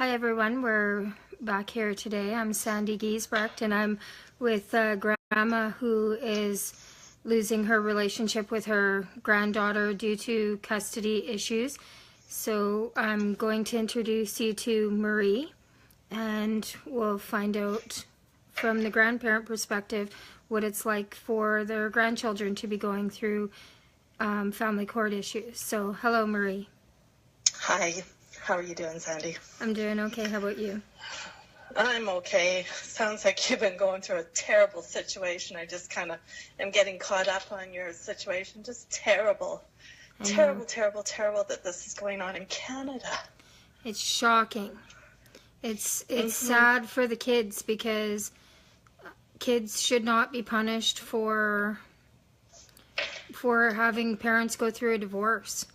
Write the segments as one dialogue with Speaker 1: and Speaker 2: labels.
Speaker 1: Hi everyone, we're back here today. I'm Sandy Giesbrecht and I'm with Grandma who is losing her relationship with her granddaughter due to custody issues. So I'm going to introduce you to Marie and we'll find out from the grandparent perspective what it's like for their grandchildren to be going through family court issues. So hello Marie.
Speaker 2: Hi, how are you doing, Sandy?
Speaker 1: I'm doing okay. How about you?
Speaker 2: I'm okay. Sounds like you've been going through a terrible situation. I just kind of am getting caught up on your situation. Just terrible. Terrible that this is going on in Canada.
Speaker 1: It's shocking. It's sad for the kids because kids should not be punished for having parents go through a divorce.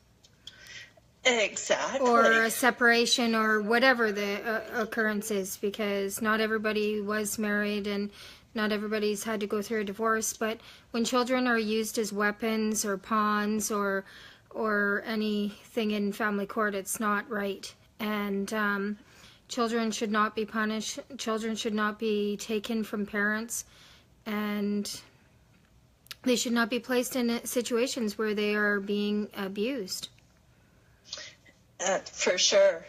Speaker 2: Exactly.
Speaker 1: Or a separation or whatever the occurrence is, because not everybody was married and not everybody's had to go through a divorce. But when children are used as weapons or pawns or anything in family court, it's not right. And children should not be punished. Children should not be taken from parents, and they should not be placed in situations where they are being abused.
Speaker 2: For sure.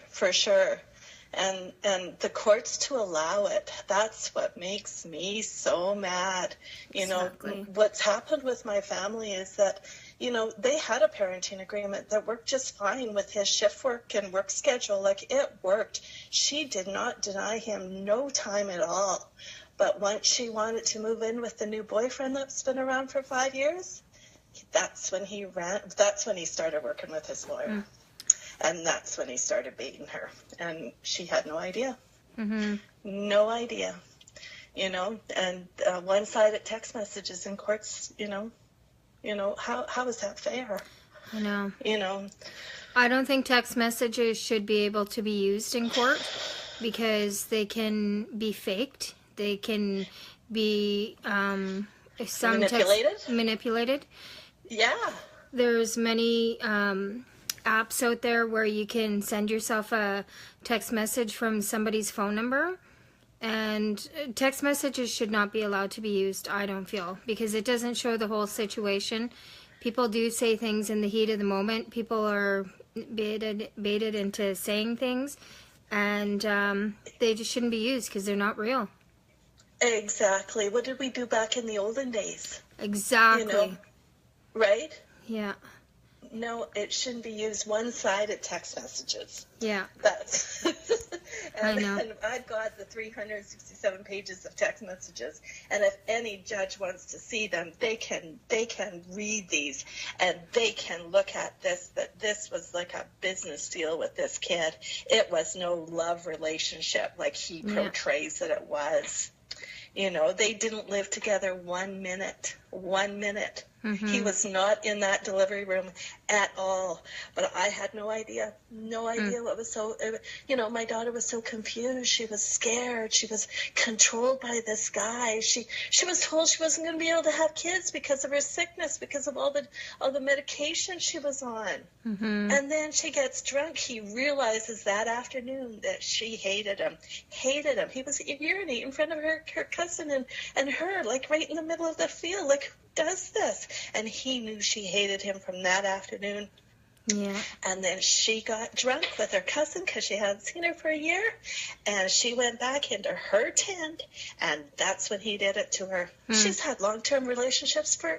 Speaker 2: And the courts to allow it, that's what makes me so mad.
Speaker 1: Exactly.
Speaker 2: Know, what's happened with my family is that, they had a parenting agreement that worked just fine with his shift work and work schedule. Like, it worked. She did not deny him no time at all. But once she wanted to move in with the new boyfriend that's been around for 5 years, that's when he started working with his lawyer. And that's when he started beating her. And she had no idea. No idea. And one-sided text messages in courts, how is that fair?
Speaker 1: I know. I don't think text messages should be able to be used in court because they can be faked. They can be manipulated.
Speaker 2: Yeah.
Speaker 1: There's many apps out there where you can send yourself a text message from somebody's phone number, and text messages should not be allowed to be used, I don't feel, because it doesn't show the whole situation. People do say things in the heat of the moment. People are baited into saying things, and they just shouldn't be used because they're not real.
Speaker 2: Exactly. What did we do back in the olden days?
Speaker 1: Exactly.
Speaker 2: Right?
Speaker 1: Yeah.
Speaker 2: No, it shouldn't be used. One-sided text messages.
Speaker 1: Yeah.
Speaker 2: That's
Speaker 1: I know.
Speaker 2: And I've got the 367 pages of text messages, and if any judge wants to see them, they can read these, and they can look at this, that this was like a business deal with this kid. It was no love relationship like he portrays that it was. They didn't live together 1 minute. 1 minute. He was not in that delivery room at all. But I had no idea. No idea what was so... my daughter was so confused. She was scared. She was controlled by this guy. She was told she wasn't going to be able to have kids because of her sickness, because of all the medication she was on. And then she gets drunk. He realizes that afternoon that she hated him. He was urinating in front of her cousin and her, like right in the middle of the field. Like, who does this? And he knew she hated him from that afternoon.
Speaker 1: Yeah.
Speaker 2: And then she got drunk with her cousin because she hadn't seen her for a year. And she went back into her tent, and that's when he did it to her. She's had long-term relationships for,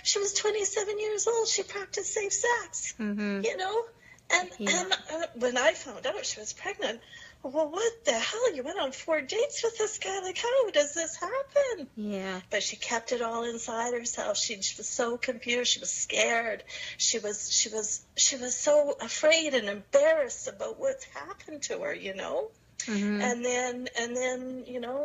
Speaker 2: she was 27 years old. She practiced safe sex, And when I found out she was pregnant, well, what the hell? You went on 4 dates with this guy. Like, how does this happen?
Speaker 1: Yeah.
Speaker 2: But she kept it all inside herself. She was so confused. She was scared. She was so afraid and embarrassed about what's happened to her, And then,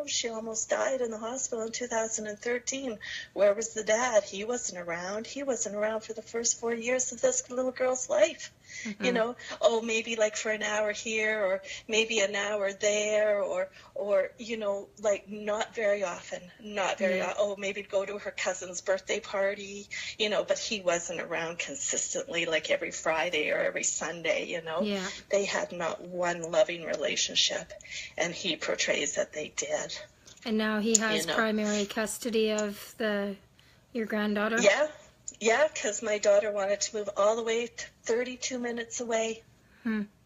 Speaker 2: she almost died in the hospital in 2013. Where was the dad? He wasn't around. He wasn't around for the first 4 years of this little girl's life. You know, oh, maybe like for an hour here, or maybe an hour there, or you know, like not very often, not very
Speaker 1: Yeah.
Speaker 2: often. Oh, maybe go to her cousin's birthday party, you know, but he wasn't around consistently like every Friday or every Sunday, you know.
Speaker 1: Yeah.
Speaker 2: They had not one loving relationship, and he portrays that they did.
Speaker 1: And now he has
Speaker 2: You know.
Speaker 1: primary custody of your granddaughter?
Speaker 2: Yeah, yeah, because my daughter wanted to move all the way to 32 minutes away.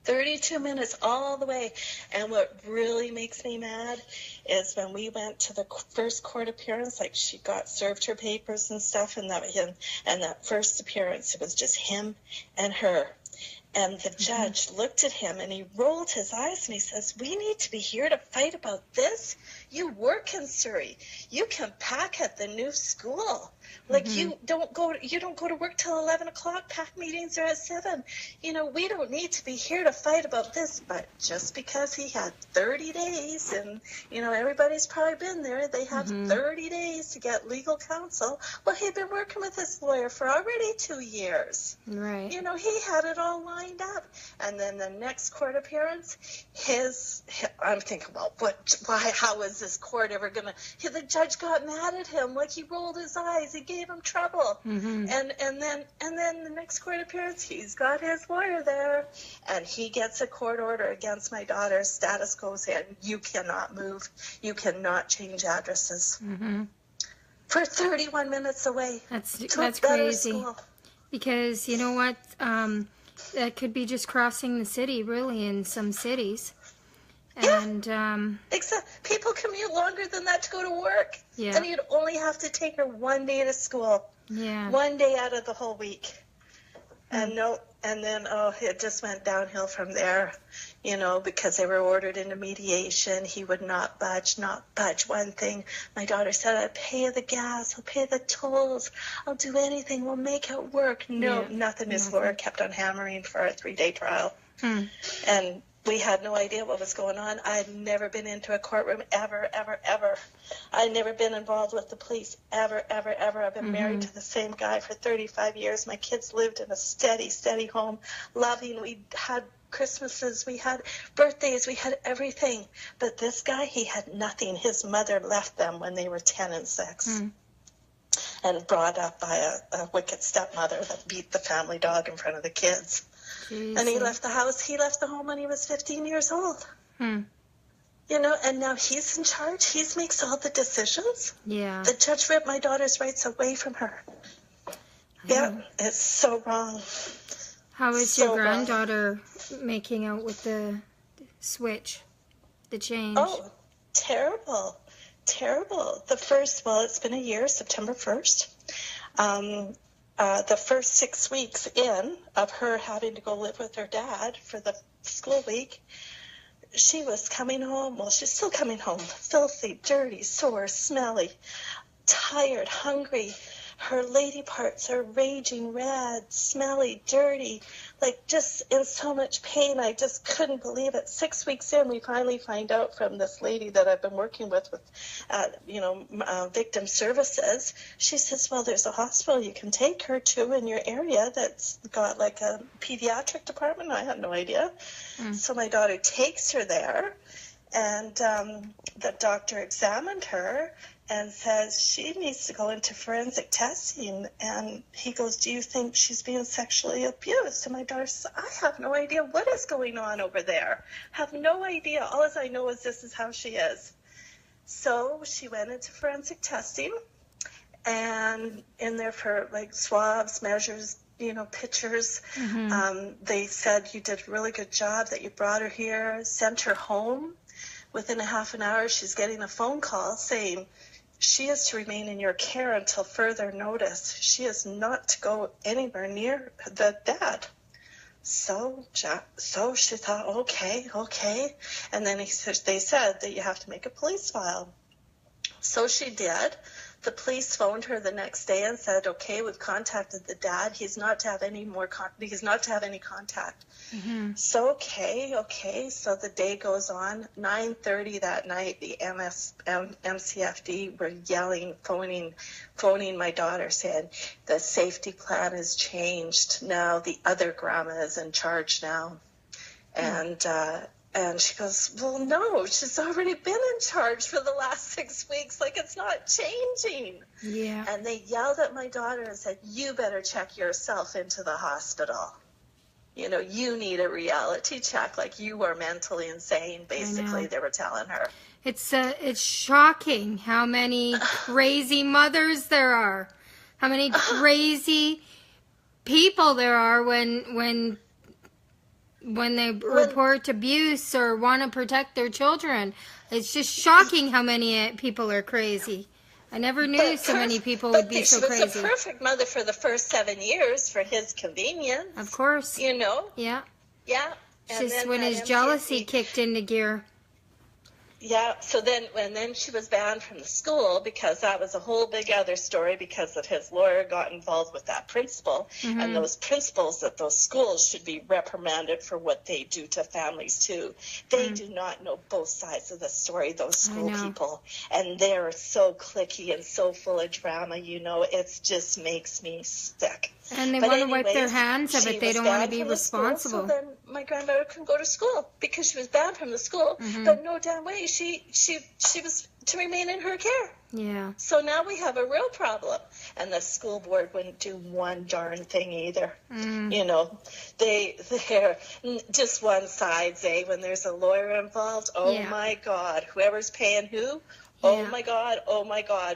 Speaker 2: 32 minutes all the way. And what really makes me mad is when we went to the first court appearance, like she got served her papers and stuff, and that first appearance, it was just him and her. And the judge looked at him and he rolled his eyes and he says, "We need to be here to fight about this? You work in Surrey. You can pack at the new school. Like you don't go to work till 11 o'clock. Pack meetings are at 7. You know, we don't need to be here to fight about this." But just because he had 30 days, and you know, everybody's probably been there, they have 30 days to get legal counsel. Well, he'd been working with this lawyer for already 2 years.
Speaker 1: Right.
Speaker 2: You know, he had it all lined up. And then the next court appearance, I'm thinking, well, how is this court ever going to, the judge got mad at him, like he rolled his eyes, he gave him trouble. And then the next court appearance, he's got his lawyer there, and he gets a court order against my daughter. Status goes in. You cannot move. You cannot change addresses. For 31 minutes away.
Speaker 1: That's
Speaker 2: to a better
Speaker 1: crazy.
Speaker 2: school.
Speaker 1: Because you know what? That could be just crossing the city, really, in some cities. And
Speaker 2: Except people commute longer than that to go to work.
Speaker 1: Yeah.
Speaker 2: And you'd only have to take her one day to school.
Speaker 1: yeah.
Speaker 2: One day out of the whole week. And then it just went downhill from there, you know, because they were ordered into mediation. He would not budge one thing. My daughter said, "I'll pay the gas, I'll pay the tolls, I'll do anything, we'll make it work." No,
Speaker 1: Yeah.
Speaker 2: nothing. His lawyer kept on hammering for a 3-day trial. And we had no idea what was going on. I'd never been into a courtroom ever, ever, ever. I'd never been involved with the police ever, ever, ever. I've been married to the same guy for 35 years. My kids lived in a steady, steady home, loving. We had Christmases, we had birthdays, we had everything. But this guy, he had nothing. His mother left them when they were 10 and 6. And brought up by a wicked stepmother that beat the family dog in front of the kids.
Speaker 1: Jeez.
Speaker 2: And he left the house. He left the home when he was 15 years old. You know, and now he's in charge. He makes all the decisions.
Speaker 1: Yeah.
Speaker 2: The judge ripped my daughter's rights away from her. Yeah, it's so wrong.
Speaker 1: How is
Speaker 2: So
Speaker 1: your
Speaker 2: wrong.
Speaker 1: granddaughter making out with the switch, the change?
Speaker 2: Oh, terrible. Terrible. It's been a year, September 1st. The first 6 weeks in of her having to go live with her dad for the school week, she was coming home. Well, she's still coming home. Filthy, dirty, sore, smelly, tired, hungry. Her lady parts are raging red, smelly, dirty, like just in so much pain. I just couldn't believe it. 6 weeks in, we finally find out from this lady that I've been working with victim services. She says, well, there's a hospital you can take her to in your area that's got like a pediatric department. I had no idea. So my daughter takes her there, and the doctor examined her and says she needs to go into forensic testing. And he goes, "Do you think she's being sexually abused?" And my daughter says, "I have no idea what is going on over there. Have no idea. All I know is this is how she is." So she went into forensic testing, and in there for like swabs, measures, pictures. They said, "You did a really good job that you brought her here," sent her home. Within a half an hour, she's getting a phone call saying, she is to remain in your care until further notice. She is not to go anywhere near the dad. So she thought, okay. And then they said that you have to make a police file. So she did. The police phoned her the next day and said, okay, we've contacted the dad. He's not to have any contact.
Speaker 1: Mm-hmm.
Speaker 2: So, okay. So the day goes on. 9:30 that night, the MCFD were yelling, phoning my daughter, saying the safety plan has changed. Now the other grandma is in charge now. And she goes, well, no, she's already been in charge for the last 6 weeks. Like, it's not changing.
Speaker 1: Yeah.
Speaker 2: And they yelled at my daughter and said, you better check yourself into the hospital. You know, you need a reality check. Like, you are mentally insane, basically, they were telling her.
Speaker 1: It's shocking how many crazy mothers there are. How many crazy people there are when they report abuse or want to protect their children. It's just shocking how many people are crazy. I never knew so many people would be so crazy.
Speaker 2: She was a perfect mother for the first 7 years for his convenience.
Speaker 1: Of course.
Speaker 2: You know?
Speaker 1: Yeah.
Speaker 2: Yeah.
Speaker 1: It's just when his jealousy kicked into gear.
Speaker 2: Yeah, so then she was banned from the school because that was a whole big other story because of his lawyer got involved with that principal. Mm-hmm. And those principals at those schools should be reprimanded for what they do to families too. They do not know both sides of the story, those school people. And they're so cliquey and so full of drama, you know, it just makes me sick.
Speaker 1: And they want to wipe their hands of it. They don't want to be responsible.
Speaker 2: So then my granddaughter couldn't go to school because she was banned from the school. Mm-hmm. But no damn way she was to remain in her care.
Speaker 1: Yeah.
Speaker 2: So now we have a real problem. And the school board wouldn't do one darn thing either. Mm. You know, they're just one side, when there's a lawyer involved. Oh, my God. Whoever's paying who? Oh, my God.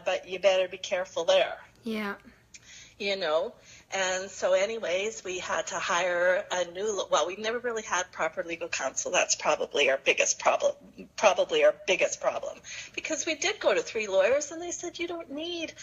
Speaker 2: But you better be careful there.
Speaker 1: Yeah.
Speaker 2: You know? And so anyways, we had to hire we've never really had proper legal counsel. That's probably our biggest problem, because we did go to 3 lawyers and they said, you don't need,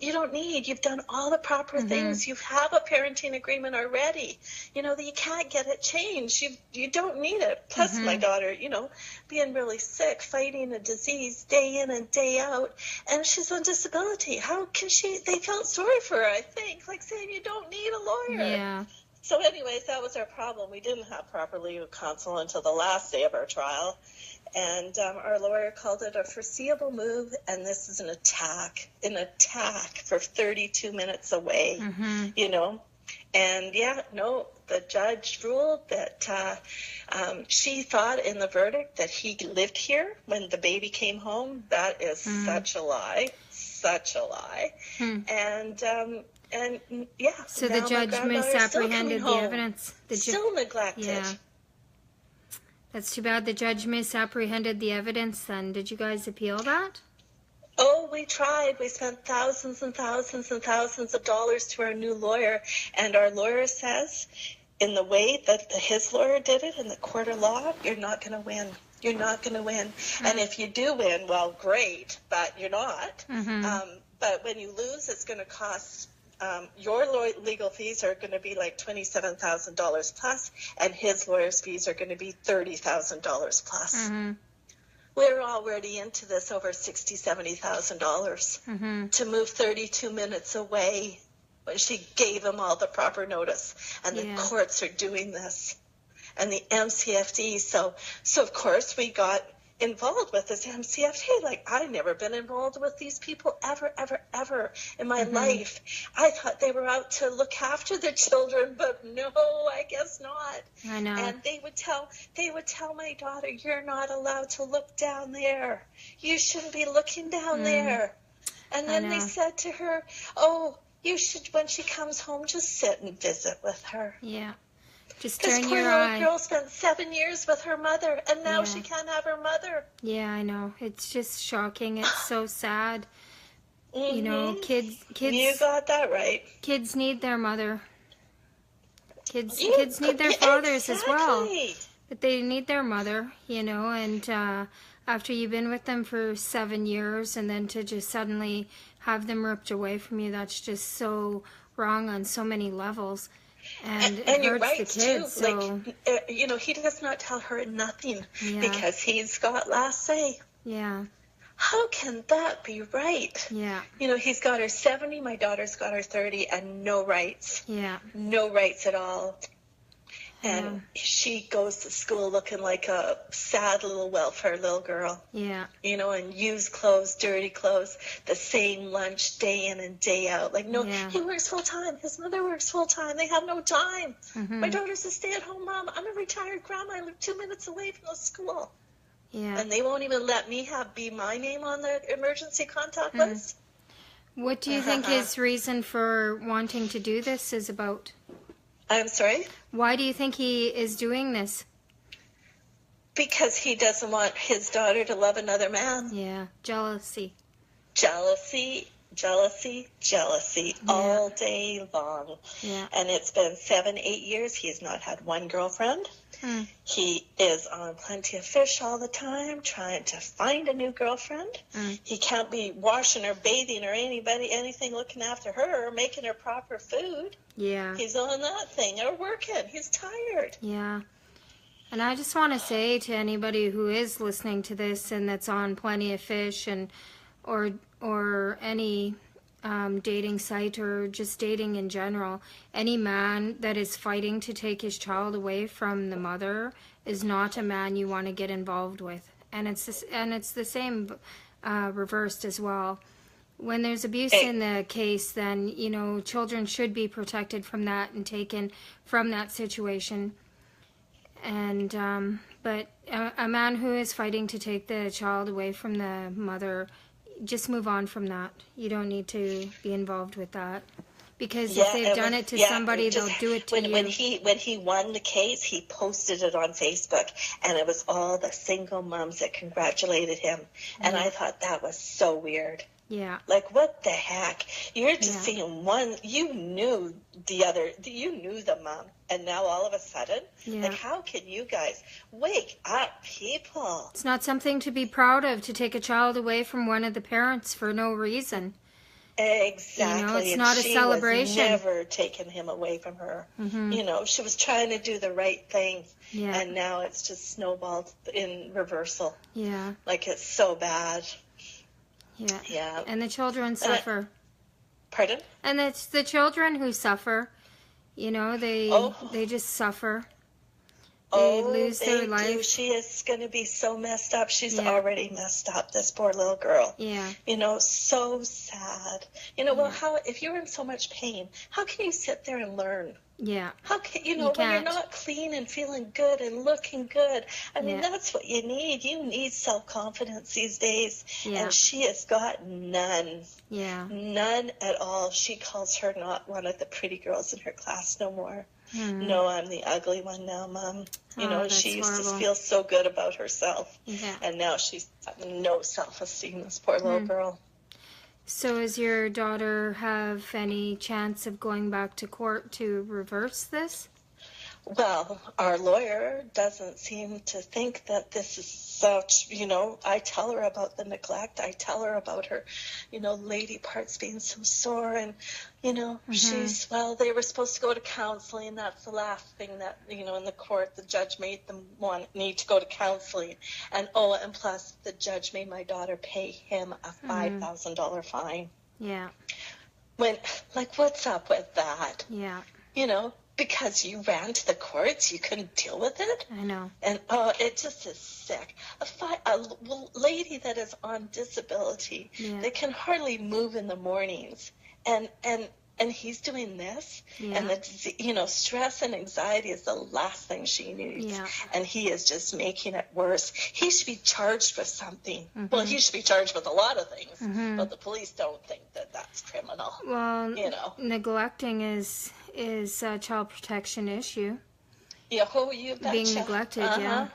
Speaker 2: you've done all the proper things. You have a parenting agreement already. You know, that you can't get it changed. You don't need it. Plus my daughter, you know, being really sick, fighting a disease day in and day out, and she's on disability. How can they felt sorry for her, I think, like saying you don't need a lawyer.
Speaker 1: Yeah.
Speaker 2: So anyways, that was our problem. We didn't have proper legal counsel until the last day of our trial. And our lawyer called it a foreseeable move, and this is an attack for 32 minutes away, you know. And the judge ruled that she thought in the verdict that he lived here when the baby came home. That is such a lie.
Speaker 1: So the judge misapprehended the evidence.
Speaker 2: Still neglected.
Speaker 1: Yeah. That's too bad. The judge misapprehended the evidence then. Did you guys appeal that?
Speaker 2: Oh, we tried. We spent thousands and thousands and thousands of dollars to our new lawyer. And our lawyer says, in the way that his lawyer did it in the court of law, you're not going to win. You're not going to win. And if you do win, well, great, but you're not. But when you lose, it's going to cost, your legal fees are going to be like $27,000 plus, and his lawyer's fees are going to be $30,000 plus. We're already into this over $60,000, $70,000 to move 32 minutes away when she gave him all the proper notice. And the courts are doing this. And the MCFD, so of course we got involved with this MCFD. Like, I've never been involved with these people ever in my life. I thought they were out to look after the children, but no, I guess not.
Speaker 1: I know.
Speaker 2: And they would tell my daughter, you're not allowed to look down there. You shouldn't be looking down there. And then they said to her, oh, you should, when she comes home, just sit and visit with her.
Speaker 1: Yeah. Just turn your eye.
Speaker 2: This poor little girl spent 7 years with her mother, and now she can't have her mother.
Speaker 1: Yeah, I know. It's just shocking. It's so sad. You know, kids.
Speaker 2: You got that right.
Speaker 1: Kids need their mother. Kids need their fathers as well. But they need their mother, you know, and after you've been with them for 7 years and then to just suddenly have them ripped away from you, that's just so wrong on so many levels. And it
Speaker 2: you're
Speaker 1: hurts
Speaker 2: right,
Speaker 1: the kids.
Speaker 2: too.
Speaker 1: So.
Speaker 2: Like, you know, he does not tell her nothing because he's got last say.
Speaker 1: Yeah.
Speaker 2: How can that be right?
Speaker 1: Yeah.
Speaker 2: You know, he's got her 70, my daughter's got her 30, and no rights.
Speaker 1: Yeah.
Speaker 2: No rights at all. And she goes to school looking like a sad little welfare little girl.
Speaker 1: Yeah.
Speaker 2: You know, and used clothes, dirty clothes, the same lunch day in and day out. Like, no, he works full time. His mother works full time. They have no time. My daughter's a stay-at-home mom. I'm a retired grandma. I live 2 minutes away from the school.
Speaker 1: Yeah.
Speaker 2: And they won't even let me be my name on the emergency contact list.
Speaker 1: What do you think his reason for wanting to do this is about?
Speaker 2: I'm sorry?
Speaker 1: Why do you think he is doing this?
Speaker 2: Because he doesn't want his daughter to love another man.
Speaker 1: Yeah, jealousy.
Speaker 2: Jealousy, jealousy, jealousy all day long.
Speaker 1: Yeah.
Speaker 2: And it's been 7, 8 years. He has not had one girlfriend. He is on Plenty of Fish all the time, trying to find a new girlfriend. He can't be washing or bathing or anything looking after her or making her proper food.
Speaker 1: Yeah.
Speaker 2: He's on that thing or working. He's tired.
Speaker 1: Yeah. And I just want to say to anybody who is listening to this and that's on Plenty of Fish and or any dating site or just dating in general, any man that is fighting to take his child away from the mother is not a man you want to get involved with. And it's the same reversed as well. When there's abuse in the case, then, you know, children should be protected from that and taken from that situation. And but a man who is fighting to take the child away from the mother, just move on from that. You don't need to be involved with that. Because if they've done it to somebody, they'll do it to you.
Speaker 2: When he won the case, he posted it on Facebook, and it was all the single moms that congratulated him. And I thought that was so weird.
Speaker 1: Yeah.
Speaker 2: Like, what the heck? You're just seeing one. You knew the mom, and now all of a sudden, like, how can you guys wake up, people?
Speaker 1: It's not something to be proud of to take a child away from one of the parents for no reason.
Speaker 2: Exactly.
Speaker 1: You know, it's not a celebration.
Speaker 2: She was never taking him away from her. You know, she was trying to do the right thing, and now it's just snowballed in reversal.
Speaker 1: Yeah.
Speaker 2: Like, it's so bad.
Speaker 1: Yeah.
Speaker 2: Yeah.
Speaker 1: And the children suffer.
Speaker 2: Pardon?
Speaker 1: And it's the children who suffer. You know, they just suffer. They lose their life.
Speaker 2: She is going to be so messed up. She's already messed up, this poor little girl.
Speaker 1: Yeah.
Speaker 2: You know, so sad. You know, well, if you're in so much pain, how can you sit there and learn?
Speaker 1: Yeah.
Speaker 2: How can when you're not clean and feeling good and looking good? I mean, that's what you need. You need self-confidence these days. Yeah. And she has got none.
Speaker 1: Yeah.
Speaker 2: None at all. She calls her not one of the pretty girls in her class no more. No, I'm the ugly one now, Mom. You know, she used to feel so good about herself. Yeah. And now she's got no self-esteem, this poor little girl.
Speaker 1: So does your daughter have any chance of going back to court to reverse this?
Speaker 2: Well, our lawyer doesn't seem to think that this is such, you know, I tell her about the neglect. I tell her about her, you know, lady parts being so sore. And, you know, they were supposed to go to counseling. That's the last thing that, you know, in the court, the judge made them need to go to counseling. And plus the judge made my daughter pay him a $5,000 fine.
Speaker 1: Yeah.
Speaker 2: What's up with that?
Speaker 1: Yeah.
Speaker 2: You know? Because you ran to the courts, you couldn't deal with it.
Speaker 1: I know.
Speaker 2: And it just is sick. A lady that is on disability, that can hardly move in the mornings, and he's doing this, and stress and anxiety is the last thing she needs, and he is just making it worse. He should be charged with something. Well, he should be charged with a lot of things, but the police don't think that that's criminal. Well, you know,
Speaker 1: neglecting is a child protection issue.
Speaker 2: Yeah, you betcha.
Speaker 1: Being neglected, And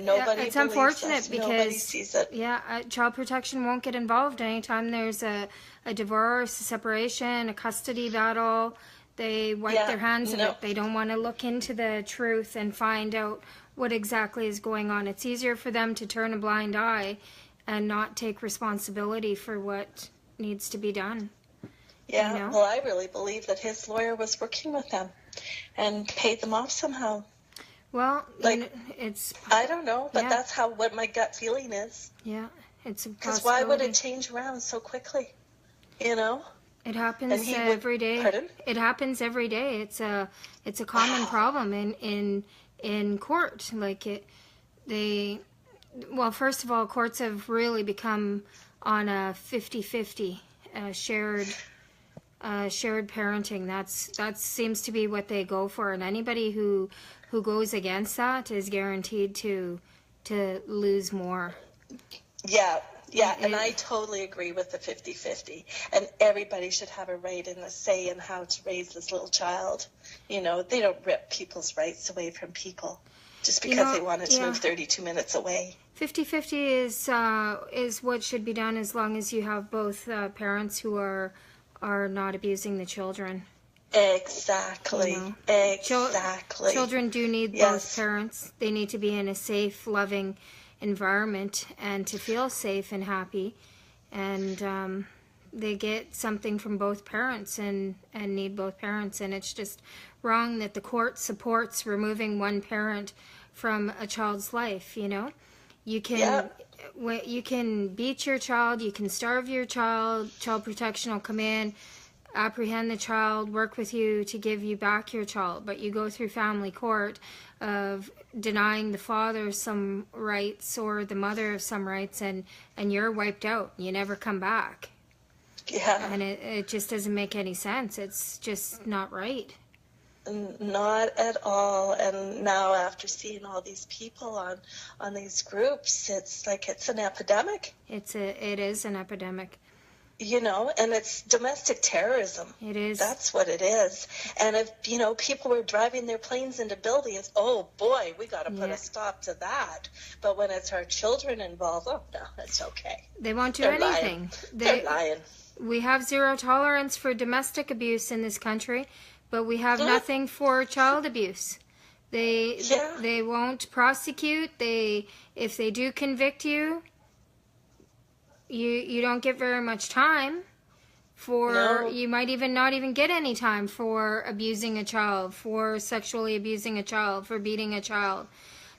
Speaker 2: nobody
Speaker 1: it's unfortunate
Speaker 2: us.
Speaker 1: because
Speaker 2: nobody sees it.
Speaker 1: Child protection won't get involved anytime there's a divorce, a separation, a custody battle. They wipe their hands of it. They don't want to look into the truth and find out what exactly is going on. It's easier for them to turn a blind eye and not take responsibility for what needs to be done.
Speaker 2: Yeah,
Speaker 1: you know?
Speaker 2: Well, I really believe that his lawyer was working with them and paid them off somehow.
Speaker 1: Well,
Speaker 2: Like,
Speaker 1: it's,
Speaker 2: I don't know, but
Speaker 1: yeah,
Speaker 2: that's what my gut feeling is.
Speaker 1: yeah, it's a
Speaker 2: Because why would it
Speaker 1: possibility.
Speaker 2: change around so quickly? You know?
Speaker 1: It
Speaker 2: And
Speaker 1: happens
Speaker 2: he would,
Speaker 1: every day.
Speaker 2: pardon?
Speaker 1: It happens every day. It's a common
Speaker 2: Wow.
Speaker 1: problem in court. Like they, well, first of all, courts have really become on a 50-50 shared parenting. That seems to be what they go for, and anybody who goes against that is guaranteed to lose more.
Speaker 2: Yeah, yeah, and I
Speaker 1: It,
Speaker 2: totally agree with the 50-50. And everybody should have a right and a say in how to raise this little child. You know, they don't rip people's rights away from people just
Speaker 1: you
Speaker 2: because
Speaker 1: know,
Speaker 2: they wanted to
Speaker 1: yeah,
Speaker 2: move 32 minutes away.
Speaker 1: 50-50 is what should be done as long as you have both parents who are not abusing the children. You
Speaker 2: Exactly.
Speaker 1: know,
Speaker 2: Exactly.
Speaker 1: children do need both
Speaker 2: Yes.
Speaker 1: parents. They need to be in a safe, loving environment and to feel safe and happy. And they get something from both parents and need both parents. And it's just wrong that the court supports removing one parent from a child's life. You know, you can
Speaker 2: Yep.
Speaker 1: you can beat your child, you can starve your child. Child protection will come in, apprehend the child, work with you to give you back your child, but you go through family court of denying the father some rights or the mother some rights, and you're wiped out. You never come back.
Speaker 2: Yeah.
Speaker 1: And it just doesn't make any sense. It's just not right.
Speaker 2: Not at all. And now after seeing all these people on these groups, it's like it's an epidemic.
Speaker 1: It is an epidemic.
Speaker 2: You know, and it's domestic terrorism.
Speaker 1: It is.
Speaker 2: That's what it is. And if, you know, people were driving their planes into buildings, oh boy, we got to put
Speaker 1: Yeah.
Speaker 2: a stop to that. But when it's our children involved, oh no, it's okay.
Speaker 1: They won't do
Speaker 2: They're
Speaker 1: anything.
Speaker 2: lying. They're lying.
Speaker 1: We have zero tolerance for domestic abuse in this country, but we have nothing for child abuse.
Speaker 2: Yeah.
Speaker 1: They won't prosecute. If they do convict you, you don't get very much time for.
Speaker 2: No.
Speaker 1: You might even not even get any time for abusing a child, for sexually abusing a child, for beating a child.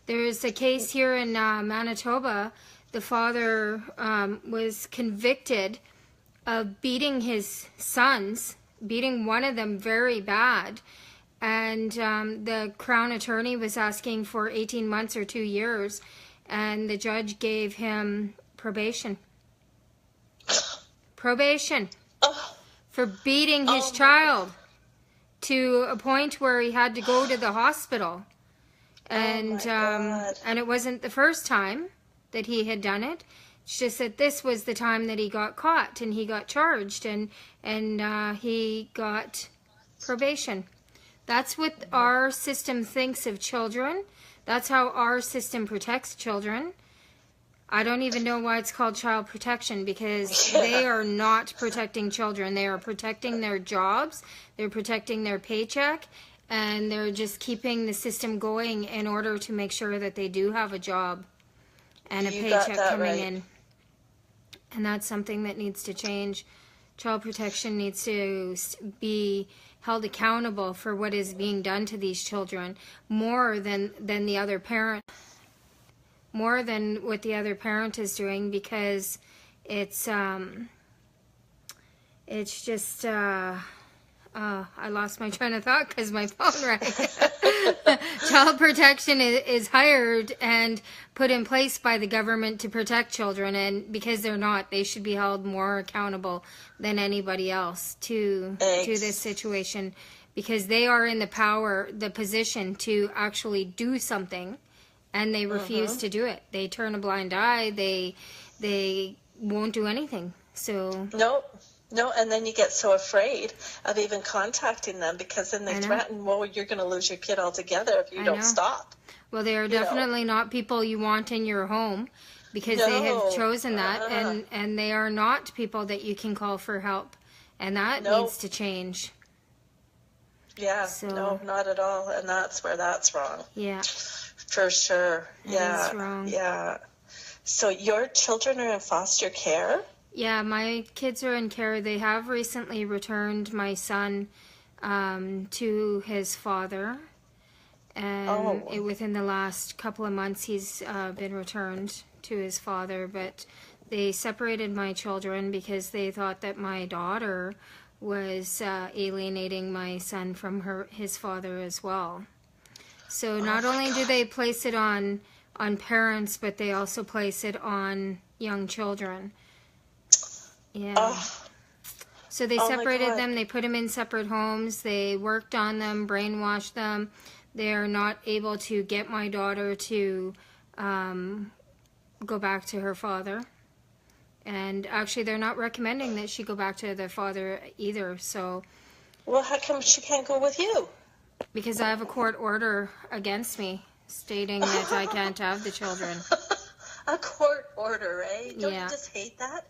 Speaker 1: There's a case here in Manitoba. The father was convicted of beating his sons, beating one of them very bad. And the Crown Attorney was asking for 18 months or 2 years, and the judge gave him probation. Probation
Speaker 2: Oh,
Speaker 1: for beating his child to a point where he had to go to the hospital. And
Speaker 2: God.
Speaker 1: and it wasn't the first time that he had done it. It's just that this was the time that he got caught and he got charged and he got probation. That's what our system thinks of children. That's how our system protects children. I don't even know why it's called child protection, because they are not protecting children. They are protecting their jobs. They're protecting their paycheck. And they're just keeping the system going in order to make sure that they do have a job and a
Speaker 2: You got
Speaker 1: paycheck
Speaker 2: that
Speaker 1: coming
Speaker 2: right.
Speaker 1: in. And that's something that needs to change. Child protection needs to be held accountable for what is being done to these children more than the other parent. More than what the other parent is doing, because it's just I lost my train of thought because my phone rang. Child protection is hired and put in place by the government to protect children, and because they're not, they should be held more accountable than anybody else to this situation, because they are in the position to actually do something. And they refuse to do it. They turn a blind eye. They won't do anything. So
Speaker 2: No, and then you get so afraid of even contacting them, because then they threaten, well, you're going to lose your kid altogether if you don't stop.
Speaker 1: Well, they are definitely not people you want in your home, because they have chosen that, and they are not people that you can call for help, and that needs to change.
Speaker 2: Yeah,
Speaker 1: So,
Speaker 2: no, not at all, and that's where that's wrong.
Speaker 1: Yeah.
Speaker 2: For sure. Yeah.
Speaker 1: Is wrong.
Speaker 2: Yeah. So your children are in foster care?
Speaker 1: Yeah, my kids are in care. They have recently returned my son to his father. and within the last couple of months he's been returned to his father. But they separated my children because they thought that my daughter was alienating my son from his father as well. So not only do they place it on parents, but they also place it on young children. Yeah. So they separated them. They put them in separate homes. They worked on them, brainwashed them. They're not able to get my daughter to go back to her father. And actually, they're not recommending that she go back to their father either. So,
Speaker 2: well, how come she can't go with you?
Speaker 1: Because I have a court order against me stating that I can't have the children.
Speaker 2: A court order, eh? Don't
Speaker 1: Yeah.
Speaker 2: you just hate that?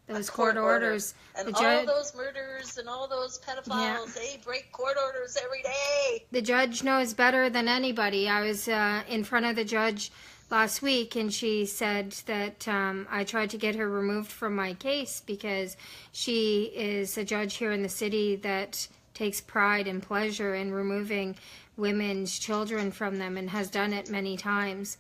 Speaker 1: Those court orders.
Speaker 2: And all those murders and all those pedophiles, they break court orders every day.
Speaker 1: The judge knows better than anybody. I was in front of the judge last week, and she said that I tried to get her removed from my case because she is a judge here in the city that takes pride and pleasure in removing women's children from them and has done it many times.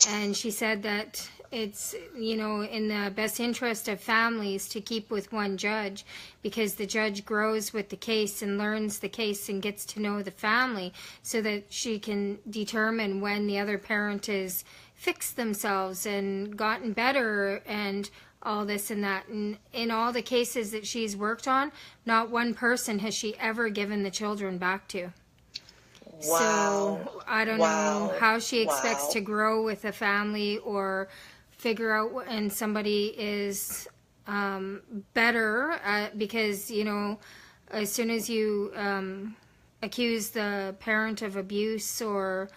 Speaker 1: And she said that it's, in the best interest of families to keep with one judge because the judge grows with the case and learns the case and gets to know the family so that she can determine when the other parent has fixed themselves and gotten better and all this and that. And in all the cases that she's worked on, not one person has she ever given the children back to.
Speaker 2: Wow.
Speaker 1: So I don't know how she expects to grow with a family or figure out when somebody is better because, as soon as you accuse the parent of abuse or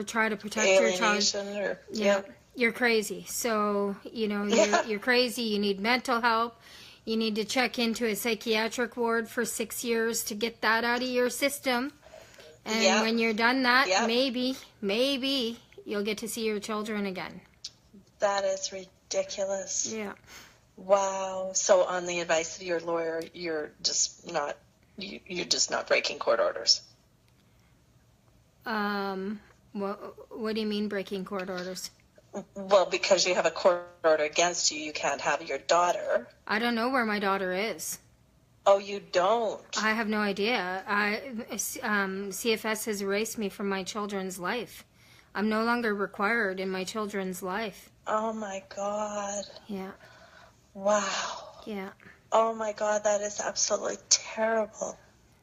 Speaker 1: try to protect your child, you're crazy. So, you're crazy. You need mental help. You need to check into a psychiatric ward for 6 years to get that out of your system. And when you're done that, maybe you'll get to see your children again.
Speaker 2: That is ridiculous.
Speaker 1: Yeah.
Speaker 2: Wow. So on the advice of your lawyer, you're just not breaking court orders.
Speaker 1: What do you mean breaking court orders?
Speaker 2: Well, because you have a court order against you, you can't have your daughter.
Speaker 1: I don't know where my daughter is.
Speaker 2: Oh, you don't?
Speaker 1: I have no idea. CFS has erased me from my children's life. I'm no longer required in my children's life.
Speaker 2: Oh, my God.
Speaker 1: Yeah.
Speaker 2: Wow.
Speaker 1: Yeah.
Speaker 2: Oh, my God, that is absolutely terrible.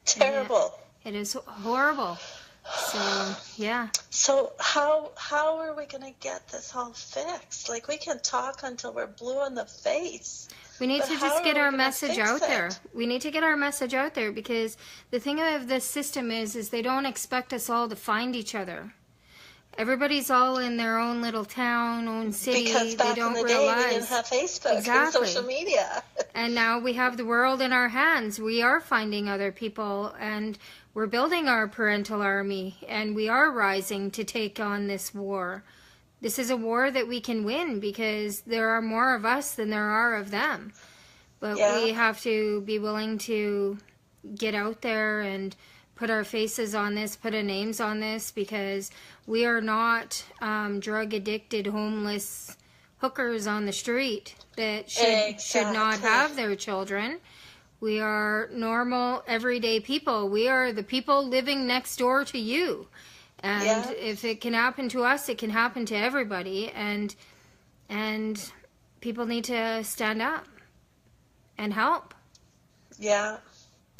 Speaker 2: Terrible.
Speaker 1: Yeah, it is horrible. So, yeah.
Speaker 2: So how are we going to get this all fixed? Like, we can talk until we're blue in the face.
Speaker 1: We need to just get our message out there. We need to get our message out there because the thing of this system is they don't expect us all to find each other. Everybody's all in their own little town, own city.
Speaker 2: Because back
Speaker 1: they don't
Speaker 2: in the
Speaker 1: realize.
Speaker 2: day, we didn't have Facebook and social media.
Speaker 1: And now we have the world in our hands. We are finding other people, and we're building our parental army, and we are rising to take on this war. This is a war that we can win because there are more of us than there are of them. But we have to be willing to get out there and put our faces on this, put our names on this, because we are not drug-addicted, homeless hookers on the street that should not have their children. We are normal, everyday people. We are the people living next door to you. And if it can happen to us, it can happen to everybody. And people need to stand up and help. Yeah.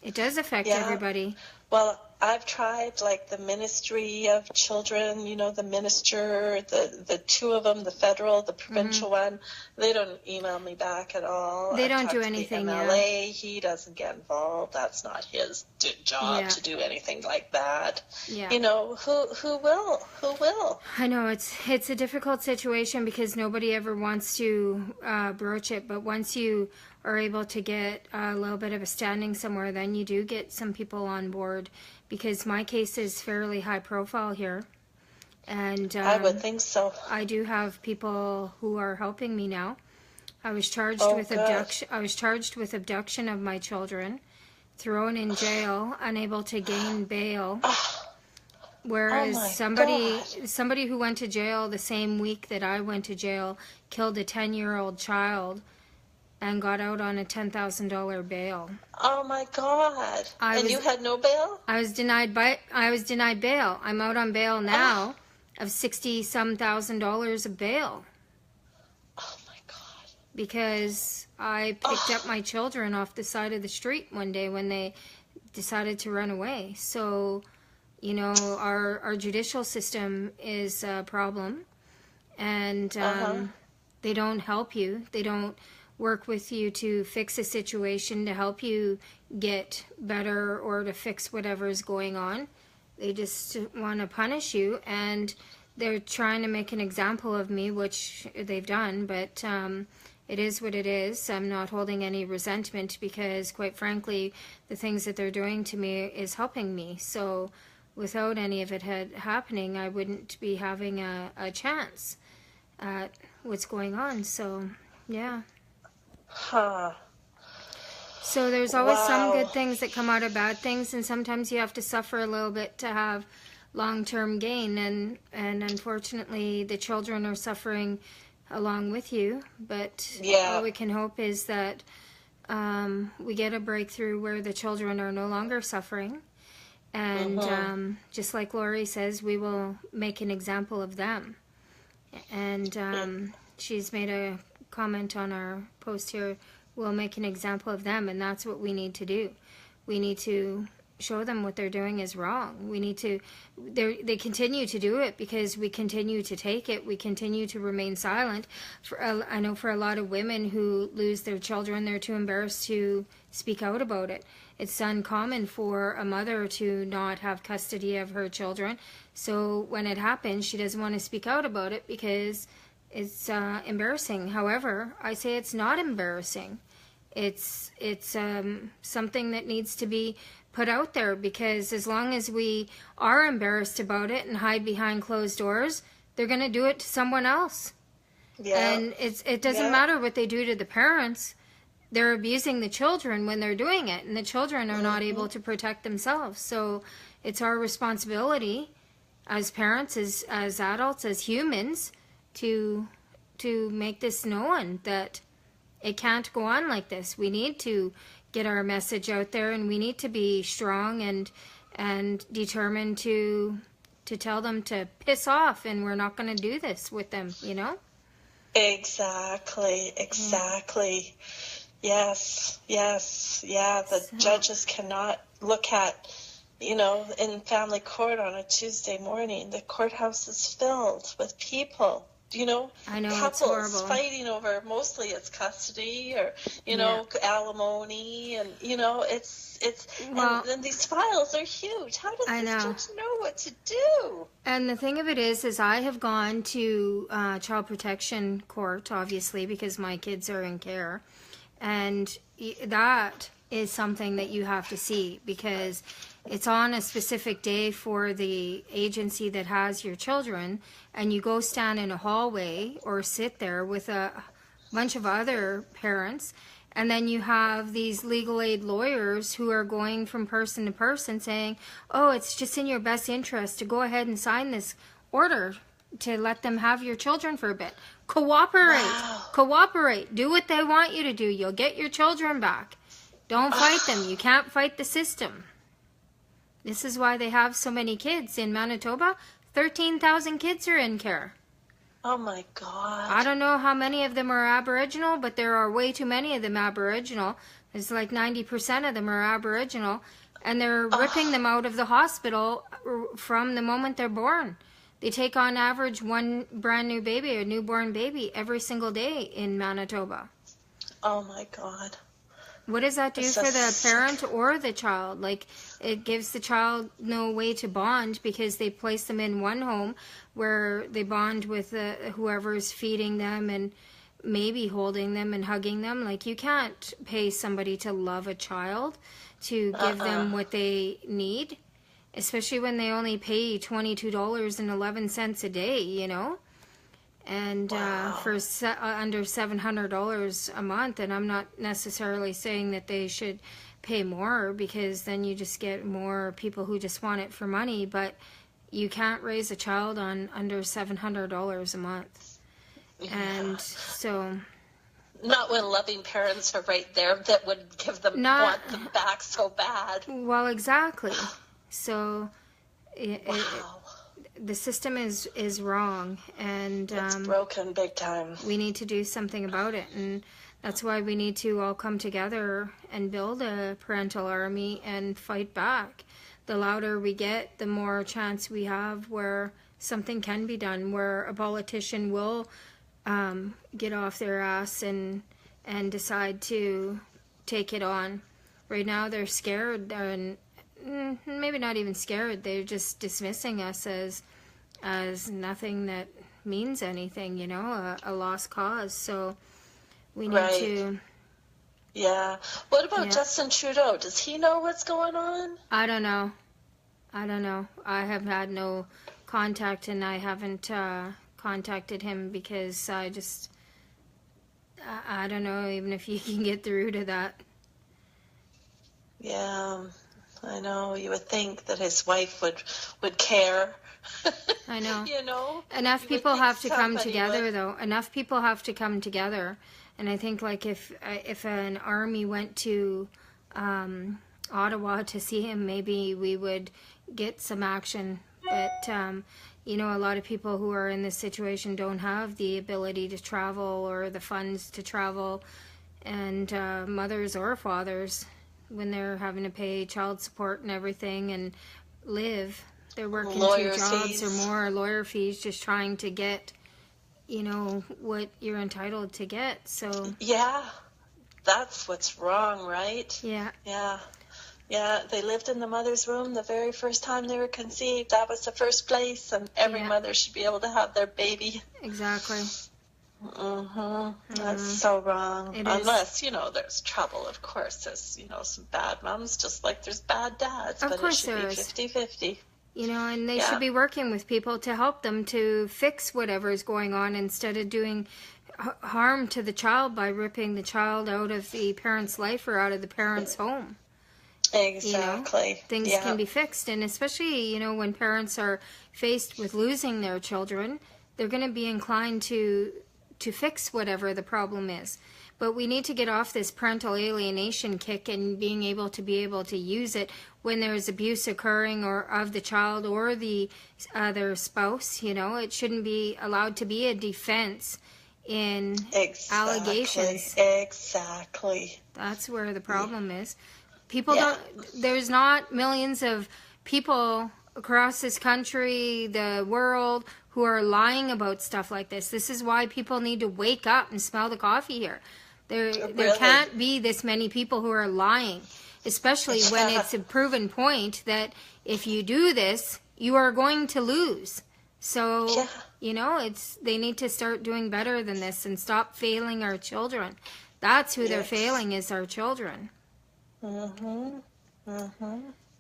Speaker 1: It does affect everybody.
Speaker 2: Well, I've tried, like, the Ministry of Children, the minister, the two of them, the federal, the provincial one. They don't email me back at all.
Speaker 1: They don't do anything.
Speaker 2: The MLA, he doesn't get involved. That's not his job to do anything like that.
Speaker 1: Yeah.
Speaker 2: Who will? Who will?
Speaker 1: I know it's a difficult situation because nobody ever wants to broach it, but once you are able to get a little bit of a standing somewhere, then you do get some people on board, because my case is fairly high profile here. And
Speaker 2: I would think so.
Speaker 1: I do have people who are helping me now. I was charged with abduction. I was charged with abduction of my children, thrown in jail, unable to gain bail.
Speaker 2: Oh
Speaker 1: Whereas
Speaker 2: my
Speaker 1: somebody
Speaker 2: God.
Speaker 1: somebody who went to jail the same week that I went to jail killed a 10-year-old child and got out on a $10,000 bail.
Speaker 2: Oh my God.
Speaker 1: I
Speaker 2: And
Speaker 1: was
Speaker 2: you had no bail?
Speaker 1: I was denied bail. I'm out on bail
Speaker 2: Oh,
Speaker 1: now of 60 some thousand dollars of bail
Speaker 2: oh my God.
Speaker 1: because I picked up
Speaker 2: Oh,
Speaker 1: my children off the side of the street one day when they decided to run away. So, you know, our judicial system is a problem, and
Speaker 2: uh-huh.
Speaker 1: they don't help you. They don't work with you to fix a situation, to help you get better or to fix whatever is going on. They just want to punish you, and they're trying to make an example of me, which they've done, but it is what it is. I'm not holding any resentment because, quite frankly, the things that they're doing to me is helping me. So without any of it happening, I wouldn't be having a chance at what's going on. So, yeah.
Speaker 2: Huh.
Speaker 1: So there's always some
Speaker 2: Wow.
Speaker 1: good things that come out of bad things, and sometimes you have to suffer a little bit to have long-term gain. And unfortunately, the children are suffering along with you. But all
Speaker 2: Yeah.
Speaker 1: we can hope is that we get a breakthrough where the children are no longer suffering. And
Speaker 2: Mm-hmm.
Speaker 1: just like Lori says, we will make an example of them. And she's made a comment on our post here, we'll make an example of them, and that's what we need to do. We need to show them what they're doing is wrong. We need to, they continue to do it because we continue to take it. We continue to remain silent. I know for a lot of women who lose their children, they're too embarrassed to speak out about it. It's uncommon for a mother to not have custody of her children. So when it happens, she doesn't want to speak out about it because it's embarrassing. However, I say it's not embarrassing. It's something that needs to be put out there, because as long as we are embarrassed about it and hide behind closed doors, they're going to do it to someone else.
Speaker 2: Yeah.
Speaker 1: And it doesn't
Speaker 2: Yeah.
Speaker 1: matter what they do to the parents. They're abusing the children when they're doing it, and the children are not able to protect themselves. So it's our responsibility as parents, as adults, as humans, to make this known that it can't go on like this. We need to get our message out there, and we need to be strong and determined to tell them to piss off, and we're not going to do this with them, you know?
Speaker 2: Exactly. Exactly. Yes. Yes. Yeah. The
Speaker 1: So,
Speaker 2: judges cannot look at, in family court on a Tuesday morning, the courthouse is filled with people.
Speaker 1: I know it's
Speaker 2: Couples
Speaker 1: horrible.
Speaker 2: fighting over, mostly it's custody or,
Speaker 1: Yeah.
Speaker 2: alimony, and,
Speaker 1: Well,
Speaker 2: and then these files are huge. How does
Speaker 1: I
Speaker 2: this
Speaker 1: know.
Speaker 2: judge know what to do?
Speaker 1: And the thing of it is I have gone to child protection court, obviously, because my kids are in care. And that is something that you have to see, because it's on a specific day for the agency that has your children, and you go stand in a hallway or sit there with a bunch of other parents, and then you have these legal aid lawyers who are going from person to person saying, oh, it's just in your best interest to go ahead and sign this order to let them have your children for a bit. Cooperate.
Speaker 2: Wow.
Speaker 1: Cooperate. Do what they want you to do. You'll get your children back. Don't fight them. You can't fight the system. This is why they have so many kids. In Manitoba, 13,000 kids are in care.
Speaker 2: Oh my God.
Speaker 1: I don't know how many of them are Aboriginal, but there are way too many of them Aboriginal. There's like 90% of them are Aboriginal, and they're ripping them out of the hospital from the moment they're born. They take on average one brand new baby, a newborn baby, every single day in Manitoba.
Speaker 2: Oh my God.
Speaker 1: What does that do
Speaker 2: It's
Speaker 1: for the
Speaker 2: just
Speaker 1: parent or the child? Like, it gives the child no way to bond because they place them in one home where they bond with whoever's feeding them and maybe holding them and hugging them. Like, you can't pay somebody to love a child, to give them what they need, especially when they only pay $22.11 a day, you know? And
Speaker 2: Wow.
Speaker 1: for under $700 a month. And I'm not necessarily saying that they should pay more, because then you just get more people who just want it for money. But you can't raise a child on under $700 a month.
Speaker 2: Yeah.
Speaker 1: And so...
Speaker 2: Not when loving parents are right there that would want them back so bad.
Speaker 1: Well, exactly. So
Speaker 2: Wow.
Speaker 1: the system is wrong, and
Speaker 2: It's broken big time.
Speaker 1: we need to do something about it, and that's why we need to all come together and build a parental army and fight back. The louder we get, the more chance we have where something can be done, where a politician will get off their ass and decide to take it on. Right now they're scared, and maybe not even scared, they're just dismissing us as nothing that means anything, you know, a lost cause. So we need to...
Speaker 2: Yeah. What about Justin Trudeau? Does he know what's going on?
Speaker 1: I don't know. I have had no contact, and I haven't contacted him because I don't know even if you can get through to that.
Speaker 2: Yeah, I know. You would think that his wife would care.
Speaker 1: I know.
Speaker 2: You know?
Speaker 1: Enough people have to come together, though. Enough people have to come together. And I think, like, if an army went to Ottawa to see him, maybe we would get some action. But, you know, a lot of people who are in this situation don't have the ability to travel or the funds to travel. And mothers or fathers, when they're having to pay child support and everything and live, they're working
Speaker 2: lawyer
Speaker 1: 2 jobs
Speaker 2: fees.
Speaker 1: or more, lawyer fees, just trying to get, you know, what you're entitled to get. So
Speaker 2: yeah, that's what's wrong, right?
Speaker 1: Yeah.
Speaker 2: Yeah, they lived in the mother's womb the very first time they were conceived. That was the first place, and every mother should be able to have their baby.
Speaker 1: Exactly.
Speaker 2: That's so wrong.
Speaker 1: It
Speaker 2: Unless, you know, there's trouble, of course. There's, you know, some bad moms, just like there's bad dads.
Speaker 1: Of
Speaker 2: but
Speaker 1: course
Speaker 2: it should
Speaker 1: there
Speaker 2: be
Speaker 1: is.
Speaker 2: 50-50.
Speaker 1: You know, and they should be working with people to help them to fix whatever is going on instead of doing harm to the child by ripping the child out of the parent's life or out of the parent's home.
Speaker 2: Exactly.
Speaker 1: You know, things can be fixed, and especially, you know, when parents are faced with losing their children, they're going to be inclined to fix whatever the problem is. But we need to get off this parental alienation kick and being able to use it when there's abuse occurring or of the child or the other spouse. You know, it shouldn't be allowed to be a defense in allegations.
Speaker 2: Exactly.
Speaker 1: That's where the problem is. People don't, there's not millions of people across this country, the world, who are lying about stuff like this. This is why people need to wake up and smell the coffee here. There can't be this many people who are lying, especially when it's a proven point that if you do this, you are going to lose. So, you know, they need to start doing better than this and stop failing our children. That's who they're failing, is our children.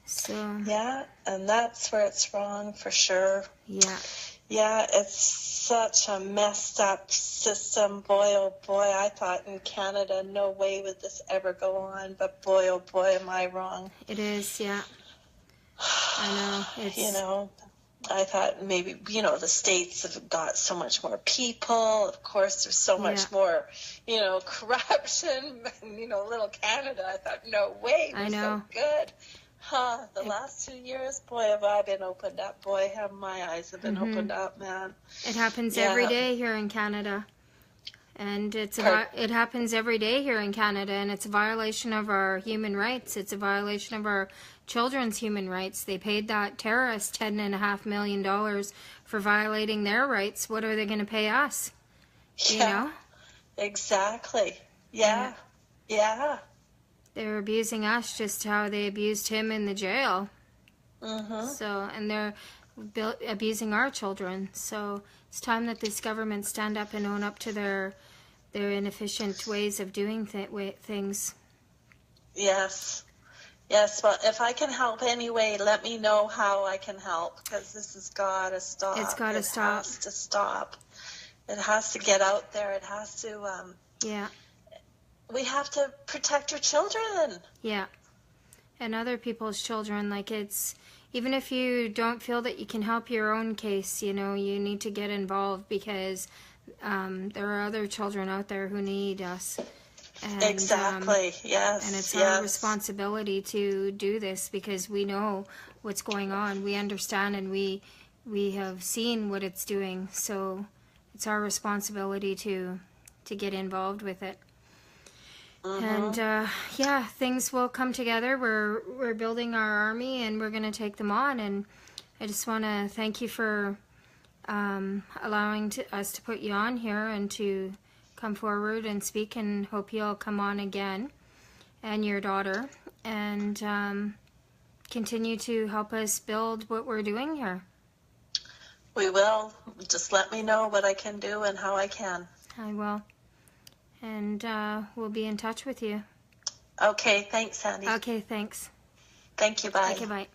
Speaker 1: So
Speaker 2: yeah, and that's where it's wrong for sure. Yeah, it's such a messed up system. Boy, oh boy, I thought in Canada no way would this ever go on, but boy, oh boy, am I wrong.
Speaker 1: It is. Yeah, I know.
Speaker 2: You know, I thought maybe, you know, the States have got so much more people. Of course, there's so much more, you know, corruption. You know, little Canada, I thought, no way, we're so good. The last 2 years, boy, have I been opened up. Boy, have my eyes have been opened up, man.
Speaker 1: It happens every day here in Canada. And it happens every day here in Canada, and it's a violation of our human rights. It's a violation of our children's human rights. They paid that terrorist $10.5 million for violating their rights. What are they going to pay us? You know?
Speaker 2: Exactly. Yeah.
Speaker 1: They're abusing us just how they abused him in the jail. So, and they're abusing our children. So it's time that this government stand up and own up to their inefficient ways of doing things. Yes.
Speaker 2: Well, if I can help anyway, let me know how I can help, because this has got to stop.
Speaker 1: It's got to stop.
Speaker 2: It has to stop. It has to get out there. It has to. We have to protect our children.
Speaker 1: Yeah. And other people's children. Like, it's even if you don't feel that you can help your own case, you know, you need to get involved, because there are other children out there who need us. And,
Speaker 2: exactly. Yes.
Speaker 1: And it's
Speaker 2: yes.
Speaker 1: our responsibility to do this, because we know what's going on. We understand, and we have seen what it's doing. So it's our responsibility to get involved with it. And yeah, things will come together. We're building our army, and we're going to take them on. And I just want to thank you for allowing us to put you on here and to come forward and speak, and hope you'll come on again, and your daughter, and continue to help us build what we're doing here.
Speaker 2: We will. Just let me know what I can do and how I can.
Speaker 1: I will. And we'll be in touch with you.
Speaker 2: Okay, thanks, Sandy.
Speaker 1: Okay, thanks.
Speaker 2: Thank you, bye.
Speaker 1: Okay, bye.